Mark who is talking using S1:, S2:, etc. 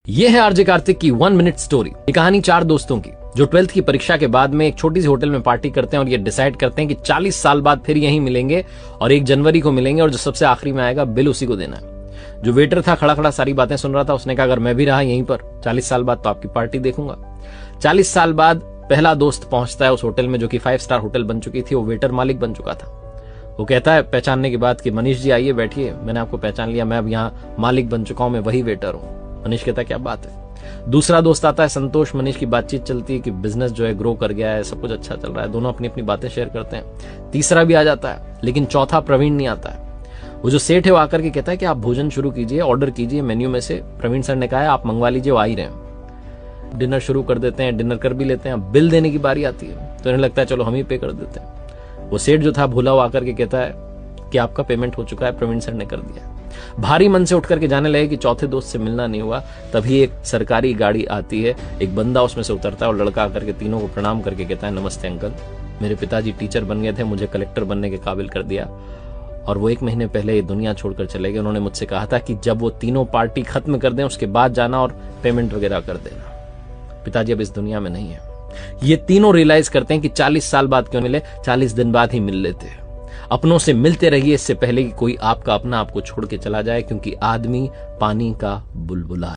S1: ये है आरजे कार्तिक की 1 मिनट स्टोरी। ये कहानी 4 दोस्तों की जो 12th की परीक्षा के बाद में एक छोटी सी होटल में पार्टी करते हैं और ये डिसाइड करते हैं कि 40 साल बाद फिर यहीं मिलेंगे और 1 जनवरी को मिलेंगे और जो सबसे आखिरी में आएगा बिल उसी को देना है। जो वेटर था खड़ा खड़ा सारी बातें सुन रहा था, उसने कहा अगर मैं भी रहा यहीं पर 40 साल बाद तो आपकी पार्टी देखूंगा। 40 साल बाद पहला दोस्त पहुंचता है उस होटल में जो कि 5 स्टार होटल बन चुकी थी। वो वेटर मालिक बन चुका था। वो कहता है पहचानने के बाद कि मनीष जी आइए बैठिए, मैंने आपको पहचान लिया, मैं अब यहाँ मालिक बन चुका हूं, मैं वही वेटर हूं। मनीष कहता है क्या बात है। दूसरा दोस्त आता है संतोष। मनीष की बातचीत चलती है कि बिजनेस जो है ग्रो कर गया है, सब कुछ अच्छा चल रहा है, दोनों अपनी अपनी बातें शेयर करते हैं। तीसरा भी आ जाता है, लेकिन चौथा प्रवीण नहीं आता है। वो जो सेठ है वो आकर के कहता है कि आप भोजन शुरू कीजिए, ऑर्डर कीजिए मेन्यू में से। प्रवीण सर ने कहा है आप मंगवा लीजिए, वो आ ही रहे हैं। डिनर शुरू कर देते हैं, डिनर कर भी लेते हैं। बिल देने की बारी आती है तो इन्हें लगता है चलो हम ही पे कर देते हैं। वो सेठ जो था भूला हुआ आकर के कहता है कि आपका पेमेंट हो चुका है, प्रवीण सर ने कर दिया। भारी मन से उठ करके जाने लगे कि चौथे दोस्त से मिलना नहीं हुआ। तभी एक सरकारी गाड़ी आती है, एक बंदा उसमें से उतरता है और लड़का आकर के तीनों को प्रणाम करके कहता है नमस्ते अंकल, मेरे पिताजी टीचर बन गए थे, मुझे कलेक्टर बनने के काबिल कर दिया और वो 1 महीने पहले ये दुनिया छोड़कर चले गए। उन्होंने मुझसे कहा था कि जब वो तीनों पार्टी खत्म कर दें उसके बाद जाना और पेमेंट वगैरह कर देना। पिताजी अब इस दुनिया में नहीं है। ये तीनों रियलाइज करते हैं कि 40 साल बाद क्यों मिले, 40 दिन बाद ही मिल लेते। अपनों से मिलते रहिए इससे पहले कि कोई आपका अपना आपको छोड़ के चला जाए, क्योंकि आदमी पानी का बुलबुला है।